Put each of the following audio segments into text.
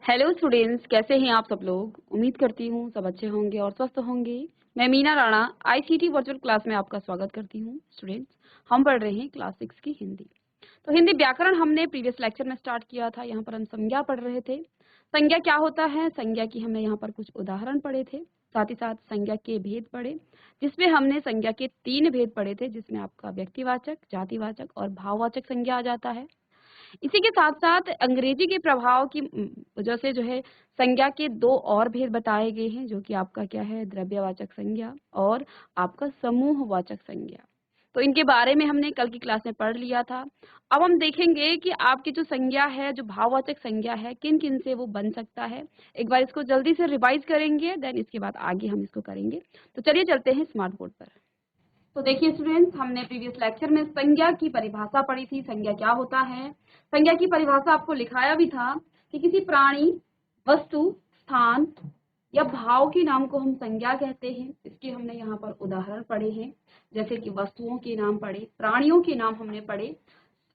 Hello students, कैसे हैं आप सब लोग। उम्मीद करती हूँ सब अच्छे होंगे और स्वस्थ होंगे। मैं Meena Rana ICT virtual class में आपका स्वागत करती हूँ। स्टूडेंट्स, हम पढ़ रहे हैं क्लास 6 की हिंदी। तो हिंदी व्याकरण हमने प्रीवियस लेक्चर में स्टार्ट किया था। यहाँ पर हम संज्ञा पढ़ रहे थे। संज्ञा क्या होता है, संज्ञा की हमने यहाँ पर कुछ उदाहरण पढ़े थे। साथ ही साथ संज्ञा के भेद पढ़े, जिसमें हमने संज्ञा के 3 भेद पढ़े थे, जिसमें आपका व्यक्तिवाचक, जातिवाचक और भाववाचक संज्ञा आ जाता है। इसी के साथ साथ अंग्रेजी के प्रभाव की वजह से जो है संज्ञा के 2 और भेद बताए गए हैं, जो कि आपका क्या है, द्रव्यवाचक संज्ञा और आपका समूहवाचक संज्ञा। तो इनके बारे में हमने कल की क्लास में पढ़ लिया था। अब हम देखेंगे कि आपकी जो संज्ञा है, जो भाववाचक संज्ञा है, किन किन से वो बन सकता है। एक बार इसको जल्दी से रिवाइज करेंगे, देन इसके बाद आगे हम इसको करेंगे। तो चलिए चलते हैं स्मार्ट बोर्ड पर। तो देखिए स्टूडेंट्स, हमने प्रीवियस लेक्चर में संज्ञा की परिभाषा पढ़ी थी। संज्ञा क्या होता है, संज्ञा की परिभाषा आपको लिखाया भी था कि किसी प्राणी, वस्तु, स्थान या भाव के नाम को हम संज्ञा कहते हैं। इसके हमने यहाँ पर उदाहरण पढ़े हैं, जैसे कि वस्तुओं के नाम पढ़े, प्राणियों के नाम हमने पढ़े,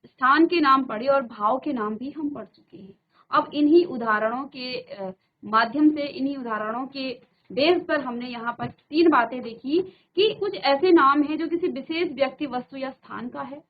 स्थान के नाम पढ़े और भाव के नाम भी हम पढ़ चुके हैं। अब इन्हीं उदाहरणों के माध्यम से, इन्हीं उदाहरणों के बेस पर हमने यहाँ पर 3 बातें देखी कि कुछ ऐसे नाम हैं जो किसी विशेष व्यक्ति, वस्तु या स्थान का है।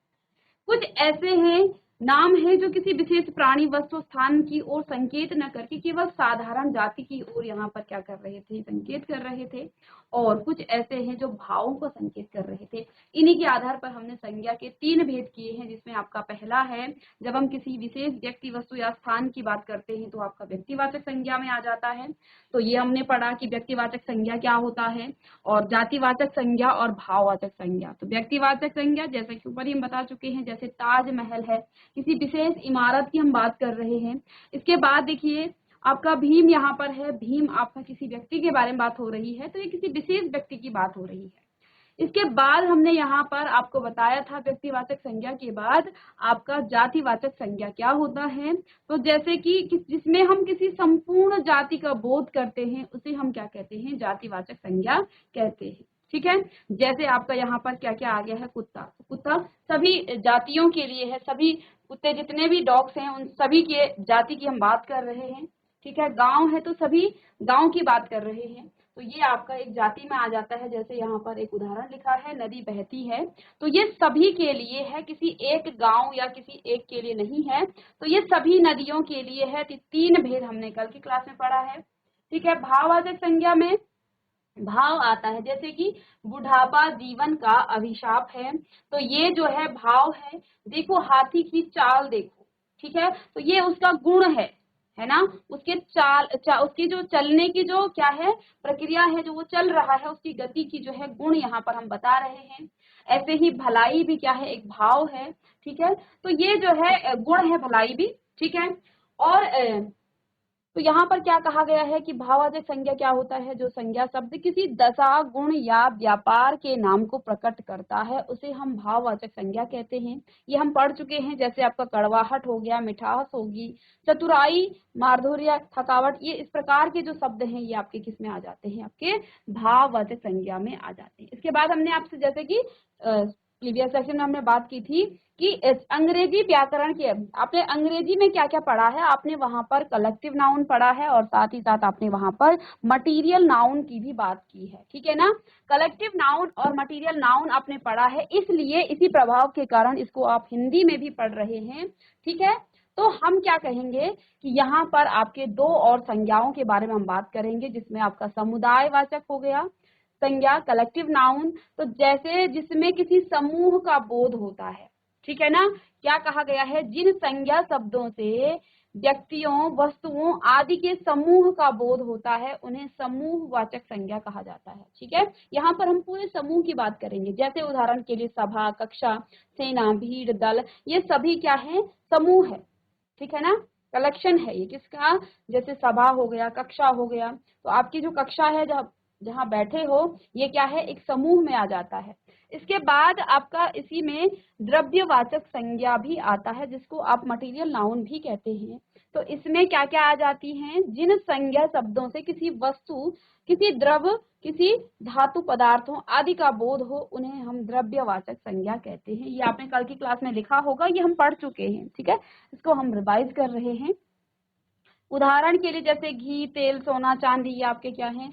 कुछ ऐसे हैं नाम है जो किसी विशेष प्राणी, वस्तु, स्थान की ओर संकेत न करके केवल साधारण जाति की ओर यहाँ पर क्या कर रहे थे, संकेत कर रहे थे। और कुछ ऐसे हैं जो भावों को संकेत कर रहे थे। इन्हीं के आधार पर हमने संज्ञा के 3 भेद किए हैं, जिसमें आपका पहला है, जब हम किसी विशेष व्यक्ति, वस्तु या स्थान की बात करते हैं तो आपका व्यक्तिवाचक संज्ञा में आ जाता है। तो ये हमने पढ़ा कि व्यक्तिवाचक संज्ञा क्या होता है, और जातिवाचक संज्ञा और भाववाचक संज्ञा। तो व्यक्तिवाचक संज्ञा जैसे कि ऊपर ही हम बता चुके हैं, जैसे ताजमहल है, किसी विशेष इमारत की हम बात कर रहे हैं। इसके बाद देखिए आपका भीम यहाँ पर है, भीम आपका किसी व्यक्ति के बारे में बात हो रही है, तो ये किसी विशेष व्यक्ति की बात हो रही है। इसके बाद हमने यहाँ पर आपको बताया था व्यक्तिवाचक संज्ञा के बाद आपका जातिवाचक संज्ञा क्या होता है। तो जैसे कि जिसमें हम किसी संपूर्ण जाति का बोध करते हैं, उसे हम क्या कहते हैं, जातिवाचक संज्ञा कहते हैं। ठीक है, जैसे आपका यहाँ पर क्या क्या आ गया है, कुत्ता। कुत्ता सभी जातियों के लिए है, सभी कुत्ते जितने भी डॉग्स हैं उन सभी के जाति की हम बात कर रहे हैं। ठीक है, गांव है तो सभी गांव की बात कर रहे हैं, तो ये आपका एक जाति में आ जाता है। जैसे यहाँ पर एक उदाहरण लिखा है, नदी बहती है, तो ये सभी के लिए है, किसी एक गांव या किसी एक के लिए नहीं है। तो ये सभी नदियों के लिए है। 3 भेद हमने कल की क्लास में पढ़ा है। ठीक है, भाववाचक संज्ञा में भाव आता है, जैसे कि बुढ़ापा जीवन का अभिशाप है, तो ये जो है भाव है। देखो हाथी की चाल देखो, ठीक है, तो ये उसका गुण है ना, उसके उसकी जो चलने की जो क्या है, प्रक्रिया है, जो वो चल रहा है, उसकी गति की जो है गुण यहाँ पर हम बता रहे हैं। ऐसे ही भलाई भी क्या है, एक भाव है। ठीक है, तो ये जो है गुण है भलाई भी। ठीक है, और तो यहाँ पर क्या कहा गया है कि भाववाचक संज्ञा क्या होता है, जो संज्ञा शब्द किसी दशा, गुण या व्यापार के नाम को प्रकट करता है, उसे हम भाववाचक संज्ञा कहते हैं। ये हम पढ़ चुके हैं, जैसे आपका कड़वाहट हो गया, मिठास होगी, चतुराई, माधुर्य, थकावट, ये इस प्रकार के जो शब्द हैं ये आपके किस में आ जाते हैं, आपके भाववाचक संज्ञा में आ जाते हैं। इसके बाद हमने आपसे जैसे कि प्रीवियस सेशन में हमने बात की थी कि अंग्रेजी व्याकरण के, आपने अंग्रेजी में क्या क्या पढ़ा है, आपने वहां पर कलेक्टिव नाउन पढ़ा है और साथ ही साथ आपने वहां पर मटीरियल नाउन की भी बात की है। ठीक है ना, कलेक्टिव नाउन और मटीरियल नाउन आपने पढ़ा है, इसलिए इसी प्रभाव के कारण इसको आप हिंदी में भी पढ़ रहे हैं। ठीक है, तो हम क्या कहेंगे कि यहाँ पर आपके 2 और संज्ञाओं के बारे में हम बात करेंगे, जिसमें आपका समुदायवाचक हो गया संज्ञा, कलेक्टिव नाउन, तो जैसे जिसमें किसी समूह का बोध होता है। ठीक है ना, क्या कहा गया है, जिन संज्ञा शब्दों से व्यक्तियों, वस्तुओं आदि के समूह का बोध होता है, उन्हें समूहवाचक संज्ञा कहा जाता है। ठीक है, यहाँ पर हम पूरे समूह की बात करेंगे, जैसे उदाहरण के लिए सभा, कक्षा, सेना, भीड़, दल, ये सभी क्या है, समूह है। ठीक है ना, कलेक्शन है ये किसका, जैसे सभा हो गया, कक्षा हो गया, तो आपकी जो कक्षा है जहाँ बैठे हो, ये क्या है, एक समूह में आ जाता है। इसके बाद आपका इसी में द्रव्यवाचक संज्ञा भी आता है, जिसको आप मटेरियल नाउन भी कहते हैं। तो इसमें क्या क्या आ जाती हैं, जिन संज्ञा शब्दों से किसी वस्तु, किसी द्रव, किसी धातु पदार्थों आदि का बोध हो, उन्हें हम द्रव्यवाचक संज्ञा कहते हैं। ये आपने कल की क्लास में लिखा होगा, ये हम पढ़ चुके हैं। ठीक है, इसको हम रिवाइज कर रहे हैं। उदाहरण के लिए जैसे घी, तेल, सोना, चांदी, ये आपके क्या हैं,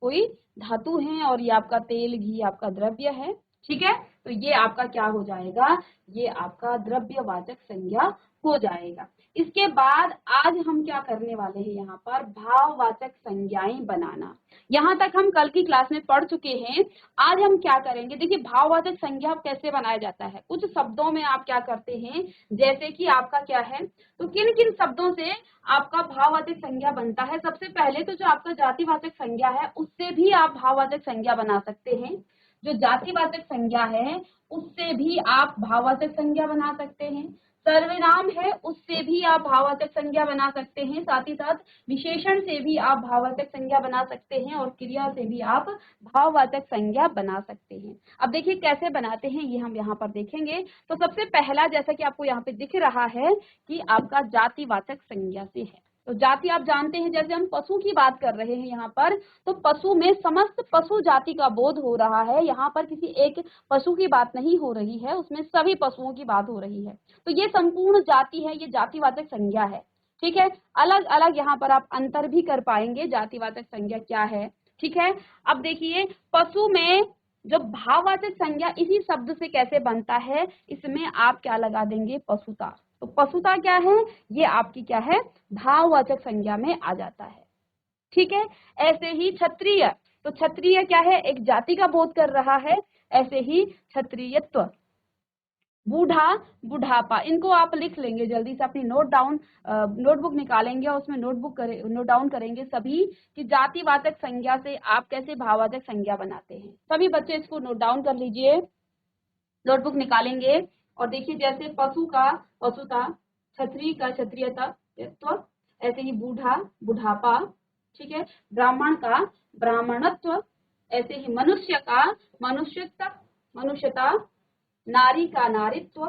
कोई धातु हैं, और ये आपका तेल, घी आपका द्रव्य है। ठीक है, तो ये आपका क्या हो जाएगा, ये आपका द्रव्यवाचक संज्ञा हो जाएगा। इसके बाद आज हम क्या करने वाले हैं, यहाँ पर भाववाचक संज्ञाएं बनाना। यहाँ तक हम कल की क्लास में पढ़ चुके हैं। आज हम क्या करेंगे, देखिए भाववाचक संज्ञा कैसे बनाया जाता है। कुछ शब्दों में आप क्या करते हैं, जैसे कि आपका क्या है, तो किन किन शब्दों से आपका भाववाचक संज्ञा बनता है। सबसे पहले तो जो आपका जातिवाचक संज्ञा है उससे भी आप भाववाचक संज्ञा बना सकते हैं। जो जातिवाचक संज्ञा है उससे भी आप भाववाचक संज्ञा बना सकते हैं। सर्वनाम है उससे भी आप भाववाचक संज्ञा बना सकते हैं। साथ ही साथ विशेषण से भी आप भाववाचक संज्ञा बना सकते हैं, और क्रिया से भी आप भाववाचक संज्ञा बना सकते हैं। अब देखिए कैसे बनाते हैं, ये हम यहाँ पर देखेंगे। तो सबसे पहला, जैसा कि आपको यहाँ पे दिख रहा है कि आपका जातिवाचक संज्ञा से है। तो जाति आप जानते हैं, जैसे हम पशु की बात कर रहे हैं यहाँ पर, तो पशु में समस्त पशु जाति का बोध हो रहा है। यहाँ पर किसी एक पशु की बात नहीं हो रही है, उसमें सभी पशुओं की बात हो रही है। तो ये संपूर्ण जाति है, ये जातिवाचक संज्ञा है। ठीक है, अलग अलग यहाँ पर आप अंतर भी कर पाएंगे, जातिवाचक संज्ञा क्या है। ठीक है, अब देखिए पशु में जो भाववाचक संज्ञा इसी शब्द से कैसे बनता है, इसमें आप क्या लगा देंगे, पशुता। तो पशुता क्या है, ये आपकी क्या है, भाववाचक संज्ञा में आ जाता है। ठीक है, ऐसे ही क्षत्रिय, तो क्षत्रिय क्या है, एक जाति का बोध कर रहा है। ऐसे ही क्षत्रियत्व, बूढ़ा, बुढ़ापा, इनको आप लिख लेंगे जल्दी से अपनी नोटबुक निकालेंगे और उसमें नोट डाउन करेंगे सभी कि जातिवाचक संज्ञा से आप कैसे भाववाचक संज्ञा बनाते हैं। सभी बच्चे इसको नोट डाउन कर लीजिए, नोटबुक निकालेंगे। और देखिए जैसे पशु का पशुता, क्षत्रिय का क्षत्रियता, ऐसे ही बूढ़ा, बुढ़ापा। ठीक है, ब्राह्मण का ब्राह्मणत्व, ऐसे ही मनुष्य का मनुष्यता, नारी का नारीत्व,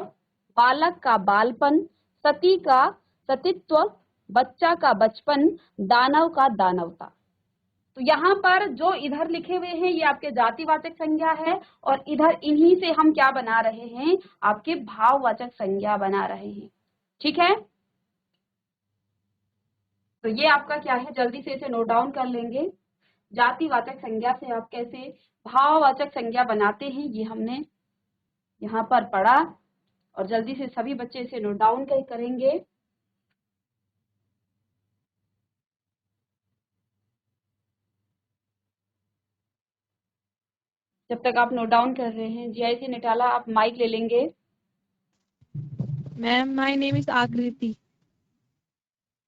बालक का बालपन, सती का सतीत्व, बच्चा का बचपन, दानव का दानवता। तो यहाँ पर जो इधर लिखे हुए हैं ये आपके जातिवाचक संज्ञा है, और इधर इन्हीं से हम क्या बना रहे हैं, आपके भाववाचक संज्ञा बना रहे हैं। ठीक है, तो ये आपका क्या है, जल्दी से इसे नोट डाउन कर लेंगे। जातिवाचक संज्ञा से आप कैसे भाववाचक संज्ञा बनाते हैं, ये हमने यहाँ पर पढ़ा, और जल्दी से सभी बच्चे इसे नोट डाउन करेंगे। जब तक आप नोट डाउन कर रहे हैं, जीआईसी निटाला आप माइक ले लेंगे। मैम, माय नेम इज आकृति।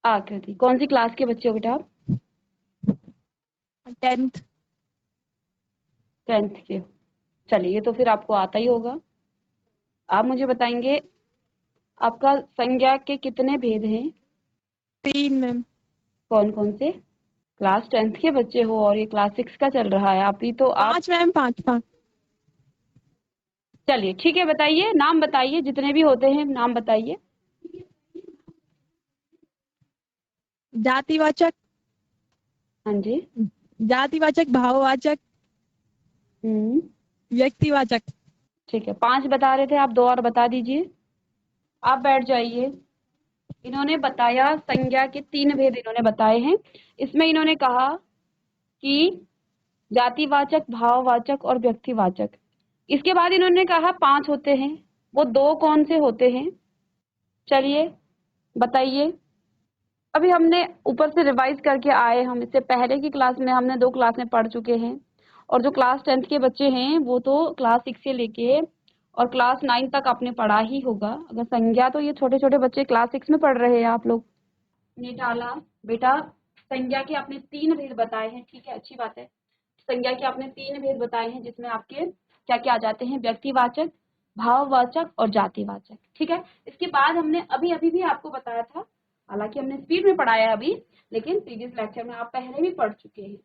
आकृति, कौन सी क्लास के बच्चे हो बेटा आप? 10th। 10th के। चलिए, तो फिर आपको आता ही होगा। आप मुझे बताएंगे आपका संज्ञा के कितने भेद हैं? 3 मैम। कौन कौन से? क्लास 10th के बच्चे हो और ये क्लास 6 का चल रहा है, आप ही तो आप। 5 मैम, 5। चलिए ठीक है, बताइए, नाम बताइए, जितने भी होते हैं नाम बताइए। जातिवाचक, हाँ जी। जातिवाचक, भाववाचक, व्यक्तिवाचक। ठीक है, 5 बता रहे थे आप, 2 और बता दीजिए। आप बैठ जाइए। इन्होंने बताया संज्ञा के 3 भेद इन्होंने बताए हैं। इसमें इन्होंने कहा कि जातिवाचक, भाववाचक और व्यक्तिवाचक। इसके बाद इन्होंने कहा 5 होते हैं, वो 2 कौन से होते हैं, चलिए बताइए। अभी हमने ऊपर से रिवाइज करके आए, हम इससे पहले की क्लास में हमने 2 क्लास में पढ़ चुके हैं, और जो क्लास 10th के बच्चे हैं वो तो क्लास 6 से लेके और क्लास 9 तक आपने पढ़ा ही होगा। अगर संज्ञा, तो ये छोटे छोटे बच्चे क्लास 6 में पढ़ रहे हैं आप लोग। निटाला बेटा, संज्ञा के आपने 3 भेद बताए हैं, ठीक है, अच्छी बात है। संज्ञा के आपने 3 भेद बताए हैं, जिसमें आपके क्या क्या आ जाते हैं, व्यक्तिवाचक, भाववाचक और जातिवाचक। ठीक है, इसके बाद हमने अभी भी आपको बताया था, हालांकि हमने स्पीड में पढ़ाया अभी, लेकिन प्रीवियस लेक्चर में आप पहले भी पढ़ चुके हैं।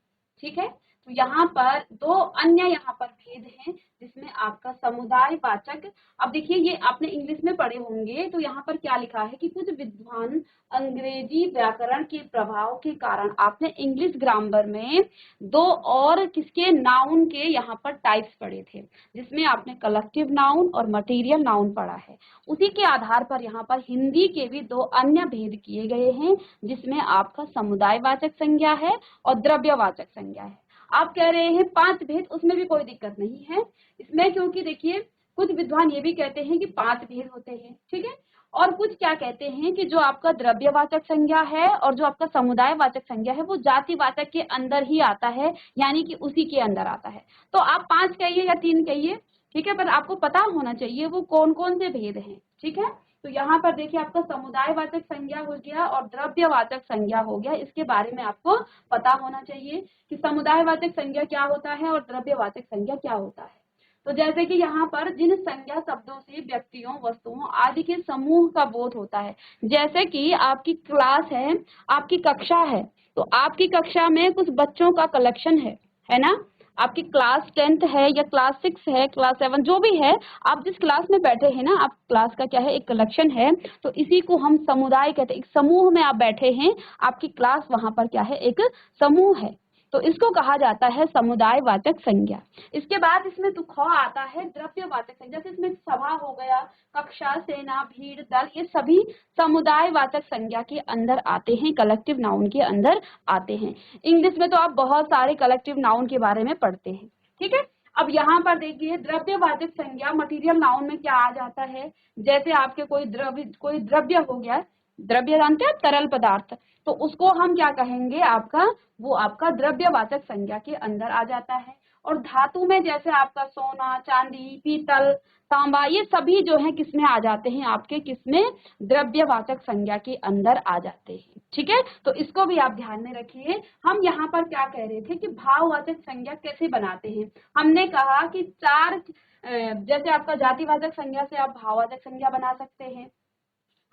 ठीक है, तो यहाँ पर दो अन्य यहाँ पर भेद हैं जिसमें आपका समुदायवाचक, अब देखिए ये आपने इंग्लिश में पढ़े होंगे, तो यहाँ पर क्या लिखा है कि कुछ विद्वान अंग्रेजी व्याकरण के प्रभाव के कारण, आपने इंग्लिश ग्रामर में दो और किसके नाउन के यहाँ पर टाइप्स पढ़े थे, जिसमें आपने कलेक्टिव नाउन और मटेरियल नाउन पढ़ा है। उसी के आधार पर यहाँ पर हिंदी के भी दो अन्य भेद किए गए हैं, जिसमें आपका समुदायवाचक संज्ञा है और द्रव्यवाचक संज्ञा है। आप कह रहे हैं 5 भेद, उसमें भी कोई दिक्कत नहीं है इसमें, क्योंकि देखिए कुछ विद्वान ये भी कहते हैं कि 5 भेद होते हैं, ठीक है। और कुछ क्या कहते हैं कि जो आपका द्रव्यवाचक संज्ञा है और जो आपका समुदायवाचक संज्ञा है वो जातिवाचक के अंदर ही आता है, यानी कि उसी के अंदर आता है। तो आप 5 कहिए या 3 कहिए, ठीक है, पर आपको पता होना चाहिए वो कौन कौन से भेद हैं, ठीक है। तो यहाँ पर देखिए आपका समुदायवाचक संज्ञा हो गया और द्रव्यवाचक संज्ञा हो गया, इसके बारे में आपको पता होना चाहिए कि समुदायवाचक संज्ञा क्या होता है और द्रव्यवाचक संज्ञा क्या होता है। तो जैसे कि यहाँ पर जिन संज्ञा शब्दों से व्यक्तियों, वस्तुओं आदि के समूह का बोध होता है, जैसे कि आपकी क्लास है, आपकी कक्षा है, तो आपकी कक्षा में कुछ बच्चों का कलेक्शन है ना, आपकी क्लास 10th है या क्लास 6 है, क्लास 7, जो भी है, आप जिस क्लास में बैठे हैं ना, आप क्लास का क्या है, एक कलेक्शन है, तो इसी को हम समुदाय कहते हैं। एक समूह में आप बैठे हैं, आपकी क्लास वहां पर क्या है, एक समूह है, तो इसको कहा जाता है समुदायवाचक संज्ञा। इसके बाद इसमें तो ख आता है द्रव्यवाचक संज्ञा, जैसे इसमें सभा हो गया, कक्षा, सेना, भीड़, दल, ये सभी समुदायवाचक संज्ञा के अंदर आते हैं, कलेक्टिव नाउन के अंदर आते हैं। इंग्लिश में तो आप बहुत सारे कलेक्टिव नाउन के बारे में पढ़ते हैं, ठीक है। अब यहाँ पर देखिए द्रव्यवाचक संज्ञा मटेरियल नाउन में क्या आ जाता है, जैसे आपके कोई द्रव्य हो गया, द्रव्य जानते हैं तरल पदार्थ, तो उसको हम क्या कहेंगे, आपका वो आपका द्रव्यवाचक संज्ञा के अंदर आ जाता है। और धातु में जैसे आपका सोना, चांदी, पीतल, तांबा, ये सभी जो है किसमें आ जाते हैं, आपके किसमें, द्रव्यवाचक संज्ञा के अंदर आ जाते हैं, ठीक है। तो इसको भी आप ध्यान में रखिए। हम यहाँ पर क्या कह रहे थे कि भाववाचक संज्ञा कैसे बनाते हैं, हमने कहा कि 4 जैसे आपका जातिवाचक संज्ञा से आप भाववाचक संज्ञा बना सकते हैं,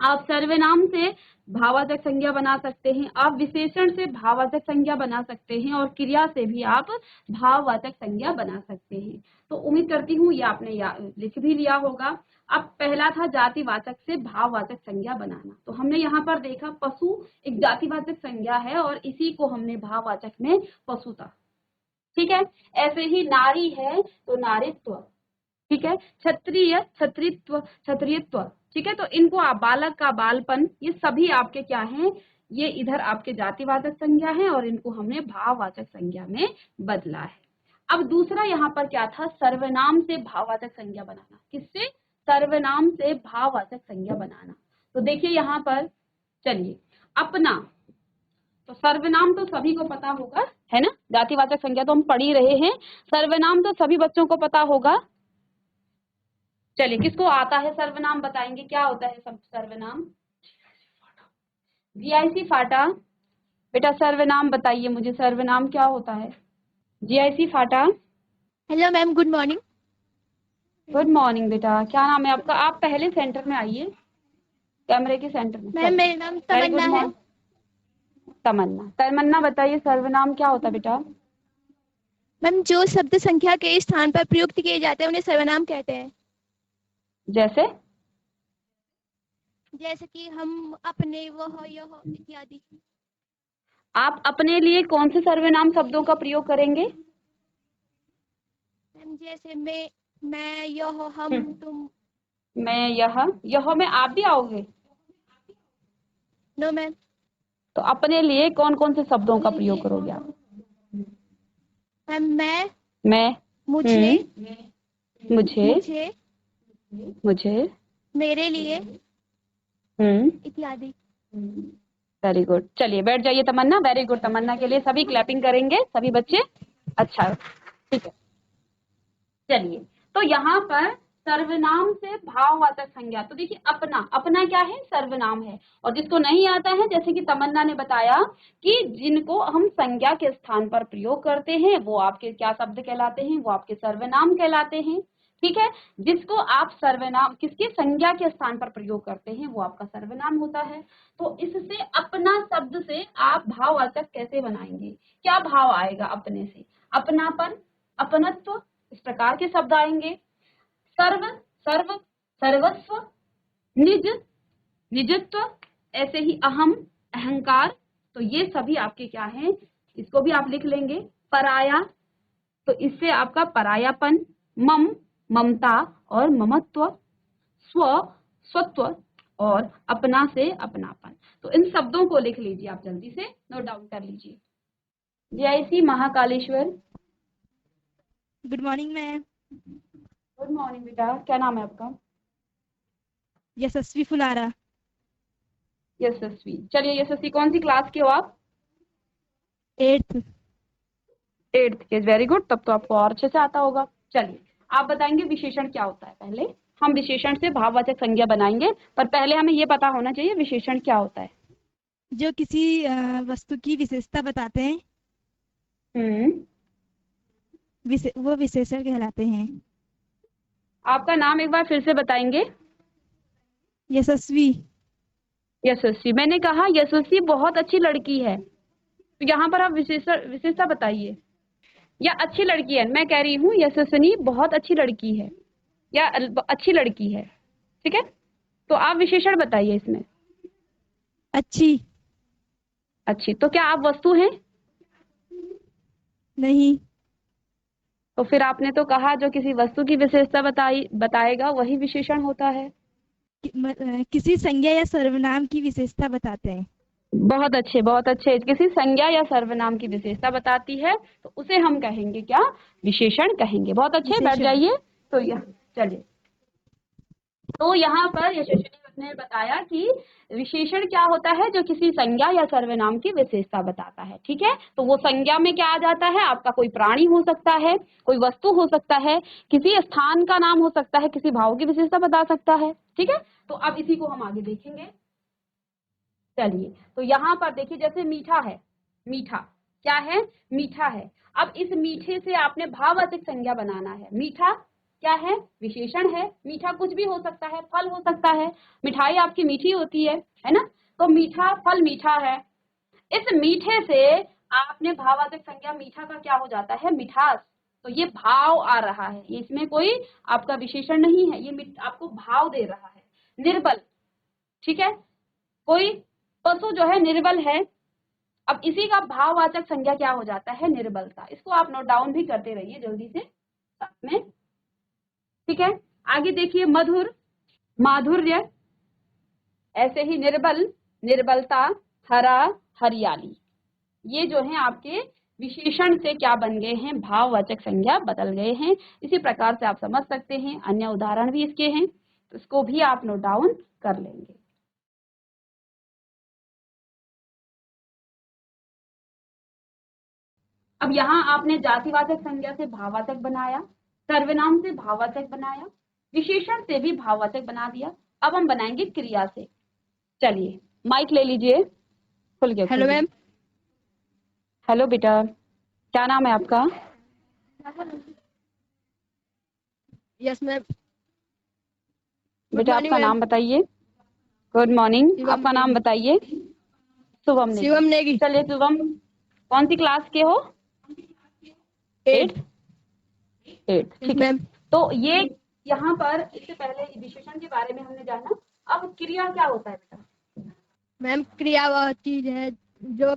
आप सर्वनाम से भाववाचक संज्ञा बना सकते हैं, आप विशेषण से भाववाचक संज्ञा बना सकते हैं, और क्रिया से भी आप भाववाचक संज्ञा बना सकते हैं। तो उम्मीद करती हूँ ये आपने लिख भी लिया होगा। अब पहला था जातिवाचक से भाववाचक संज्ञा बनाना, तो हमने यहाँ पर देखा पशु एक जातिवाचक संज्ञा है और इसी को हमने भाववाचक में पशुता, ठीक है। ऐसे ही नारी है तो नारीत्व, ठीक है, क्षत्रिय क्षत्रित्व, क्षत्रियत्व, ठीक है। तो इनको आप बालक का बालपन, ये सभी आपके क्या हैं, ये इधर आपके जातिवाचक संज्ञा है और इनको हमने भाववाचक संज्ञा में बदला है। अब दूसरा यहाँ पर क्या था, सर्वनाम से भाववाचक संज्ञा बनाना, किससे, सर्वनाम से भाववाचक संज्ञा बनाना। तो देखिए यहाँ पर चलिए, अपना, तो सर्वनाम तो सभी को पता होगा, है ना, जातिवाचक संज्ञा तो हम पढ़ ही रहे हैं, सर्वनाम तो सभी बच्चों को पता होगा। चलिए किसको आता है सर्वनाम, बताएंगे क्या होता है सब सर्वनाम, जीआईसी फाटा, बेटा सर्वनाम बताइए मुझे, सर्वनाम क्या होता है, GIC Phata. Hello ma'am, good morning. Good morning बेटा, क्या नाम है आपका, आप पहले सेंटर में आइए, कैमरे के सेंटर में। मैम मेरा नाम वेरी गुड तमन्ना है। तमन्ना, तमन्ना बताइए सर्वनाम क्या होता है बेटा। मैम जो शब्द संख्या के स्थान पर प्रयुक्त किए जाते हैं उन्हें सर्वनाम कहते हैं। जैसे जैसे कि हम, अपने, वह, यह इत्यादि। आप अपने लिए कौन से सर्वनाम शब्दों का प्रयोग करेंगे, मैम जैसे मैं, यह, हम, तुम। मैं, यह में आप भी आओगे, नो मैम। तो अपने लिए कौन कौन से शब्दों का प्रयोग करोगे आप। मैम मैं, मुझे, मुझे, मुझे, मुझे, मेरे लिए इत्यादि। वेरी गुड, चलिए बैठ जाइए तमन्ना, वेरी गुड, तमन्ना के लिए सभी क्लैपिंग करेंगे, सभी बच्चे, अच्छा ठीक है। चलिए तो यहाँ पर सर्वनाम से भाववाचक संज्ञा, तो देखिए अपना, अपना क्या है, सर्वनाम है, और जिसको नहीं आता है, जैसे कि तमन्ना ने बताया कि जिनको हम संज्ञा के स्थान पर प्रयोग करते हैं वो आपके क्या शब्द कहलाते हैं, वो आपके सर्वनाम कहलाते हैं, ठीक है। जिसको आप सर्वनाम किसके संज्ञा के स्थान पर प्रयोग करते हैं वो आपका सर्वनाम होता है। तो इससे अपना शब्द से आप भाववाचक कैसे बनाएंगे, क्या भाव आएगा अपने से, अपनापन, अपनत्व, इस प्रकार के शब्द आएंगे। सर्व, सर्व, सर्वस्व, निज, निजत्व, ऐसे ही अहम, अहंकार, तो ये सभी आपके क्या हैं, इसको भी आप लिख लेंगे। पराया, तो इससे आपका परायापन, मम, ममता और ममत्व, स्व, स्वत्व और अपना से अपनापन। तो इन शब्दों को लिख लीजिए, आप जल्दी से नोट डाउन कर लीजिए। जय Shri Mahakaleshwar. Good morning ma'am. Good morning बेटा, क्या नाम है आपका? यशस्वी फुलारा। यशस्वी। चलिए यशस्वी, कौन सी क्लास के हो आप? 8th। 8th के, वेरी गुड, तब तो आपको और अच्छे से आता होगा। चलिए आप बताएंगे विशेषण क्या होता है। पहले हम विशेषण से भाववाचक संज्ञा बनाएंगे, पर पहले हमें ये पता होना चाहिए विशेषण क्या होता है। जो किसी वस्तु की विशेषता बताते हैं, वो विशेषण कहलाते हैं। आपका नाम एक बार फिर से बताएंगे। यशस्वी। यशस्वी। मैंने कहा यशस्वी बहुत अच्छी लड़की है, तो यहाँ पर आप विशेषता बताइए। या अच्छी लड़की है, मैं कह रही हूँ यशस्विनी बहुत अच्छी लड़की है या अच्छी लड़की है, ठीक है। तो आप विशेषण बताइए इसमें। अच्छी। अच्छी, तो क्या आप वस्तु हैं? नहीं। तो फिर आपने तो कहा जो किसी वस्तु की विशेषता बताएगा वही विशेषण होता है। किसी संज्ञा या सर्वनाम की विशेषता बताते हैं। बहुत अच्छे, बहुत अच्छे। किसी संज्ञा या सर्वनाम की विशेषता बताती है तो उसे हम कहेंगे क्या? विशेषण कहेंगे। बहुत अच्छे, बैठ जाइए। तो चलिए, तो यहाँ पर यशस्वी ने बताया कि विशेषण क्या होता है, जो किसी संज्ञा या सर्वनाम की विशेषता बताता है, ठीक है। तो वो संज्ञा में क्या आ जाता है, आपका कोई प्राणी हो सकता है, कोई वस्तु हो सकता है, किसी स्थान का नाम हो सकता है, किसी भाव की विशेषता बता सकता है, ठीक है। तो अब इसी को हम आगे देखेंगे। चलिए, तो यहाँ पर देखिए, जैसे मीठा है, मीठा क्या है? मीठा है। अब इस मीठे से आपने भाववाचक संज्ञा बनाना है। मीठा क्या है? विशेषण है। मीठा कुछ भी हो सकता है, फल हो सकता है, मिठाई आपकी मीठी होती है ना। तो मीठा फल मीठा है। इस मीठे से आपने भाववाचक संज्ञा, मीठा का क्या हो जाता है? मिठास। तो ये भाव आ रहा है, ये इसमें कोई आपका विशेषण नहीं है, ये आपको भाव दे रहा है। निर्बल, ठीक है, कोई पशु जो है निर्बल है। अब इसी का भाववाचक संज्ञा क्या हो जाता है? निर्बलता। इसको आप नोट डाउन भी करते रहिए जल्दी से साथ में, ठीक है। आगे देखिए, मधुर, माधुर्य, ऐसे ही निर्बल, निर्बलता, हरा, हरियाली। ये जो है आपके विशेषण से क्या बन गए हैं? भाववाचक संज्ञा बदल गए हैं। इसी प्रकार से आप समझ सकते हैं, अन्य उदाहरण भी इसके हैं, तो इसको भी आप नोट डाउन कर लेंगे। अब यहाँ आपने जातिवाचक संज्ञा से भाववाचक बनाया, सर्वनाम से भाववाचक बनाया, विशेषण से भी भाववाचक बना दिया। अब हम बनाएंगे क्रिया से। चलिए माइक ले लीजिए, खुल गया। Hello ma'am. हेलो बेटा, क्या नाम है आपका? Yes ma'am. बेटा आपका नाम बताइए। गुड मॉर्निंग, आपका नाम बताइए। शुभम नेगी। शिवम नेगी। चलिए शुभम, कौन सी क्लास के हो? 8th, ठीक है। तो ये यहाँ पर, इससे पहले विशेषण के बारे में हमने जाना। अब क्रिया क्या होता है बेटा? मैम क्रिया वह चीज है जो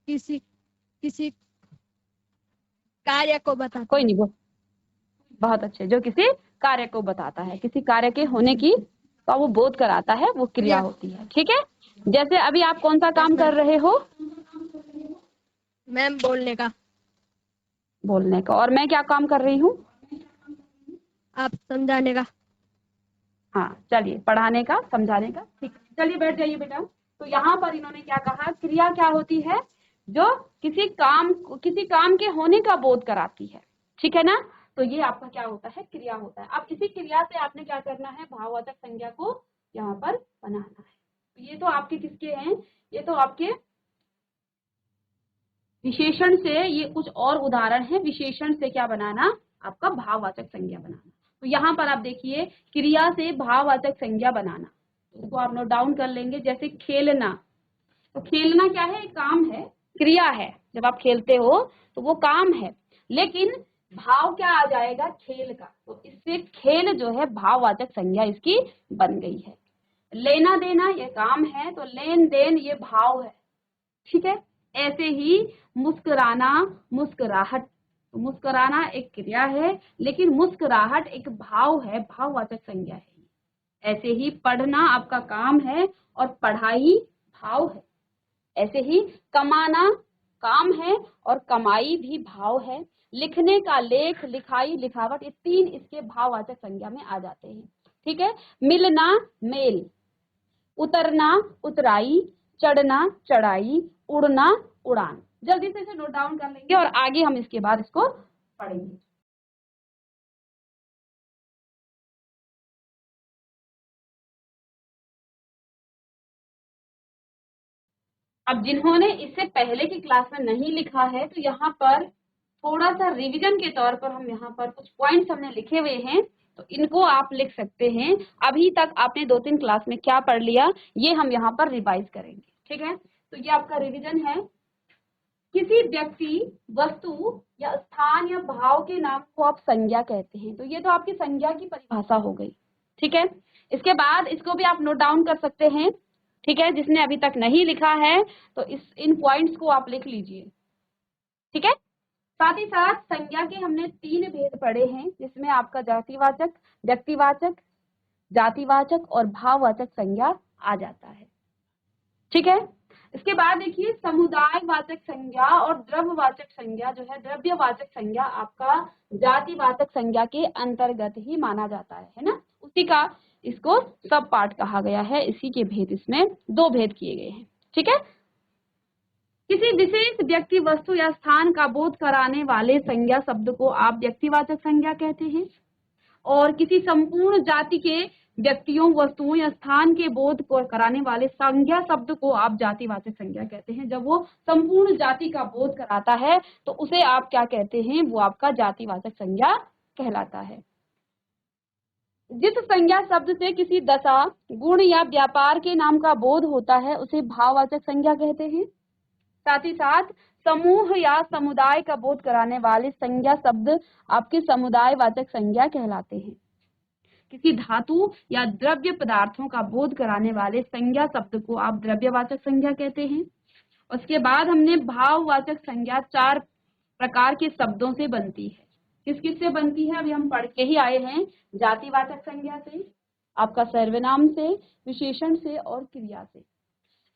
किसी कार्य को बताता है। कोई नहीं, वो बहुत अच्छे, जो किसी कार्य को बताता है, किसी कार्य के होने की का वो बोध कराता है, वो क्रिया होती है, ठीक है। जैसे अभी आप कौन सा काम कर रहे हो? मैम बोलने का। बोलने का। और मैं क्या काम कर रही हूँ? आप समझाने का। हाँ, चलिए, पढ़ाने का, समझाने का, ठीक। चलिए बैठ जाइए बेटा। तो यहाँ पर इन्होंने क्या कहा, क्रिया क्या होती है? जो किसी काम के होने का बोध कराती है, ठीक है ना। तो ये आपका क्या होता है? क्रिया होता है। अब इसी क्रिया से आपने क्या करना है? भाववाचक संज्ञा को यहाँ पर बनाना है। तो ये तो आपके किसके हैं? ये तो आपके विशेषण से, ये कुछ और उदाहरण है विशेषण से क्या बनाना? आपका भाववाचक संज्ञा बनाना। तो यहाँ पर आप देखिए, क्रिया से भाववाचक संज्ञा बनाना, तो इसको आप नोट डाउन कर लेंगे। जैसे खेलना, तो खेलना क्या है? एक काम है, क्रिया है। जब आप खेलते हो तो वो काम है। लेकिन भाव क्या आ जाएगा, खेल का, तो इससे खेल जो है भाववाचक संज्ञा इसकी बन गई है। लेना देना ये काम है, तो लेन देन ये भाव है, ठीक है। ऐसे ही मुस्कुराना, मुस्कुराहट, तो मुस्कुराना एक क्रिया है लेकिन मुस्कुराहट एक भाव है, भाववाचक संज्ञा है। ऐसे ही पढ़ना आपका काम है और पढ़ाई भाव है। ऐसे ही कमाना काम है और कमाई भी भाव है। लिखने का लेख, लिखाई, लिखावट, ये तीन इसके भाववाचक संज्ञा में आ जाते हैं, ठीक है। मिलना मेल, उतरना उतराई, चढ़ना चढ़ाई, उड़ना उड़ान। जल्दी से इसे नोट डाउन कर लेंगे और आगे हम इसके बाद इसको पढ़ेंगे। अब जिन्होंने इससे पहले की क्लास में नहीं लिखा है, तो यहाँ पर थोड़ा सा रिवीजन के तौर पर हम यहाँ पर कुछ पॉइंट्स हमने लिखे हुए हैं, तो इनको आप लिख सकते हैं। अभी तक आपने 2-3 क्लास में क्या पढ़ लिया, ये हम यहाँ पर रिवाइज करेंगे, ठीक है। तो ये आपका रिवीजन है। किसी व्यक्ति, वस्तु या स्थान या भाव के नाम को आप संज्ञा कहते हैं, तो ये तो आपकी संज्ञा की परिभाषा हो गई, ठीक है। इसके बाद इसको भी आप नोट डाउन कर सकते हैं, ठीक है। जिसने अभी तक नहीं लिखा है तो इन पॉइंट्स को आप लिख लीजिए, ठीक है। साथ ही साथ संज्ञा के हमने 3 भेद पढ़े हैं, जिसमें आपका जातिवाचक, व्यक्तिवाचक, जातिवाचक और भाववाचक संज्ञा आ जाता है, ठीक है। इसके बाद देखिए समुदायवाचक संज्ञा और द्रव्यवाचक संज्ञा जो है, द्रव्यवाचक संज्ञा आपका जातिवाचक संज्ञा के अंतर्गत ही माना जाता है ना। उसी का इसको सब पार्ट कहा गया है, इसी के भेद, इसमें 2 भेद किए गए हैं, ठीक है। किसी विशेष व्यक्ति, वस्तु या स्थान का बोध कराने वाले संज्ञा शब्द को आप व्यक्तिवाचक संज्ञा कहते हैं, और किसी संपूर्ण जाति के व्यक्तियों, वस्तुओं या स्थान के बोध को कराने वाले संज्ञा शब्द को आप जातिवाचक संज्ञा कहते हैं। जब वो संपूर्ण जाति का बोध कराता है तो उसे आप क्या कहते हैं, वो आपका जातिवाचक संज्ञा कहलाता है। जिस संज्ञा शब्द से किसी दशा, गुण या व्यापार के नाम का बोध होता है उसे भाववाचक संज्ञा कहते हैं। साथ ही साथ समूह या समुदाय का बोध कराने वाले संज्ञा शब्द आपके समुदायवाचक संज्ञा कहलाते हैं। किसी धातु या द्रव्य पदार्थों का बोध कराने वाले संज्ञा शब्द को आप द्रव्यवाचक संज्ञा कहते हैं। उसके बाद हमने भाववाचक संज्ञा 4 प्रकार के शब्दों से बनती है। किस किस से बनती है, अभी हम पढ़ के ही आए हैं। जातिवाचक संज्ञा से, आपका सर्वनाम से, विशेषण से और क्रिया से।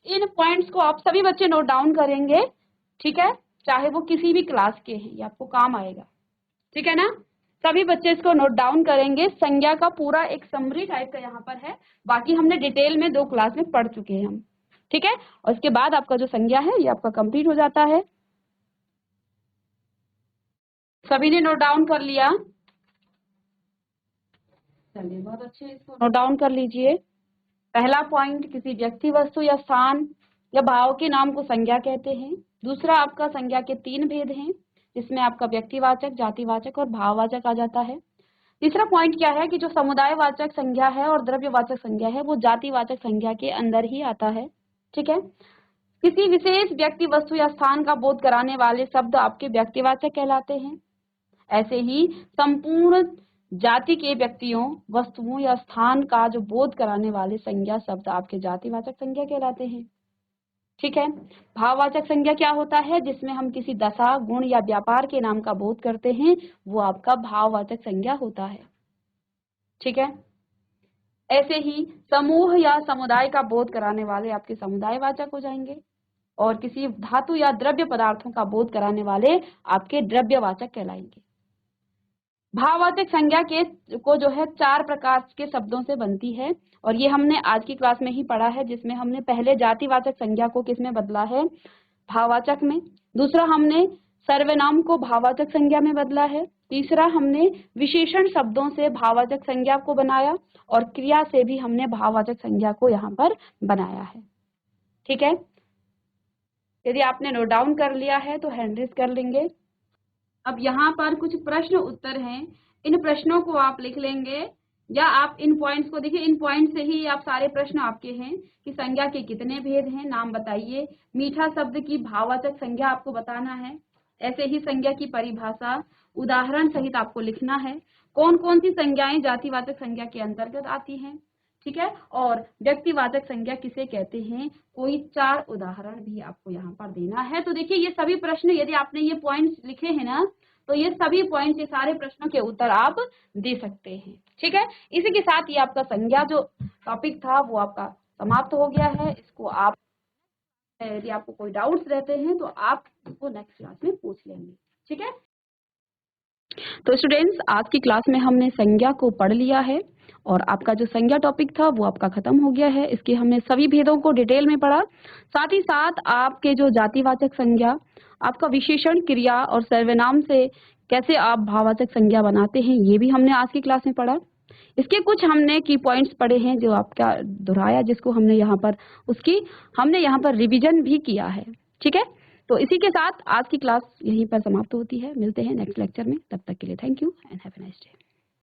इन पॉइंट्स को आप सभी बच्चे नोट डाउन करेंगे, ठीक है, चाहे वो किसी भी क्लास के हैं, ये आपको काम आएगा, ठीक है ना। सभी बच्चे इसको नोट डाउन करेंगे। संज्ञा का पूरा एक समरी टाइप का यहाँ पर है, बाकी हमने डिटेल में 2 क्लास में पढ़ चुके हैं हम, ठीक है। और इसके बाद आपका जो संज्ञा है ये आपका कंप्लीट हो जाता है। सभी ने नोट डाउन कर लिया, चलिए बहुत अच्छे, इसको नोट डाउन कर लीजिए। पहला पॉइंट, किसी व्यक्ति, वस्तु या स्थान या भाव के नाम को संज्ञा कहते हैं। दूसरा आपका संज्ञा के 3 भेद हैं, जिसमें आपका व्यक्तिवाचक, जातिवाचक और भाववाचक आ जाता है। तीसरा पॉइंट क्या है कि जो समुदायवाचक संज्ञा है और द्रव्यवाचक संज्ञा है वो जातिवाचक संज्ञा के अंदर ही आता है, ठीक है। किसी विशेष व्यक्ति, वस्तु या स्थान का बोध कराने वाले शब्द आपके व्यक्तिवाचक कहलाते हैं। ऐसे ही संपूर्ण जाति के व्यक्तियों, वस्तुओं या स्थान का जो बोध कराने वाले संज्ञा शब्द आपके जातिवाचक संज्ञा कहलाते हैं, ठीक है। भाववाचक संज्ञा क्या होता है, जिसमें हम किसी दशा, गुण या व्यापार के नाम का बोध करते हैं, वो आपका भाववाचक संज्ञा होता है, ठीक है। ऐसे ही समूह या समुदाय का बोध कराने वाले आपके समुदायवाचक हो जाएंगे, और किसी धातु या द्रव्य पदार्थों का बोध कराने वाले आपके द्रव्यवाचक कहलाएंगे। भाववाचक संज्ञा के को जो है 4 प्रकार के शब्दों से बनती है, और ये हमने आज की क्लास में ही पढ़ा है, जिसमें हमने पहले जातिवाचक संज्ञा को किसमें बदला है, भाववाचक में। दूसरा हमने सर्वनाम को भाववाचक संज्ञा में बदला है। तीसरा हमने विशेषण शब्दों से भाववाचक संज्ञा को बनाया, और क्रिया से भी हमने भाववाचक संज्ञा को यहाँ पर बनाया है, ठीक है। यदि आपने नोट डाउन कर लिया है तो हैंड रेज कर लेंगे। अब यहाँ पर कुछ प्रश्न उत्तर हैं, इन प्रश्नों को आप लिख लेंगे, या आप इन पॉइंट्स को देखिए, इन पॉइंट से ही आप सारे प्रश्न आपके हैं कि संज्ञा के कितने भेद हैं, नाम बताइए। मीठा शब्द की भाववाचक संज्ञा आपको बताना है, ऐसे ही संज्ञा की परिभाषा उदाहरण सहित आपको लिखना है। कौन कौन सी संज्ञाएं जातिवाचक संज्ञा के अंतर्गत आती हैं, ठीक है, और व्यक्तिवाचक संज्ञा किसे कहते हैं, कोई 4 उदाहरण भी आपको यहाँ पर देना है। तो देखिए ये सभी प्रश्न, यदि आपने ये पॉइंट्स लिखे हैं ना, तो ये सभी पॉइंट्स, ये सारे प्रश्नों के उत्तर आप दे सकते हैं, ठीक है। इसी के साथ ये आपका संज्ञा जो टॉपिक था वो आपका समाप्त हो गया है। इसको आप, यदि आपको कोई डाउट्स रहते हैं तो आप इसको नेक्स्ट क्लास में पूछ लेंगे, ठीक है। तो स्टूडेंट्स, आज की क्लास में हमने संज्ञा को पढ़ लिया है और आपका जो संज्ञा टॉपिक था वो आपका खत्म हो गया है। इसके हमने सभी भेदों को डिटेल में पढ़ा। साथ ही साथ आपके जो जातिवाचक संज्ञा, आपका विशेषण, क्रिया और सर्वनाम से कैसे आप भाववाचक संज्ञा बनाते हैं, ये भी हमने आज की क्लास में पढ़ा। इसके कुछ हमने की पॉइंट्स पढ़े हैं जो आपका दोहराया, जिसको हमने यहाँ पर, उसकी हमने यहाँ पर रिवीजन भी किया है, ठीक है। तो इसी के साथ आज की क्लास यहीं पर समाप्त होती है। मिलते हैं नेक्स्ट लेक्चर में, तब तक के लिए thank you and have a nice day.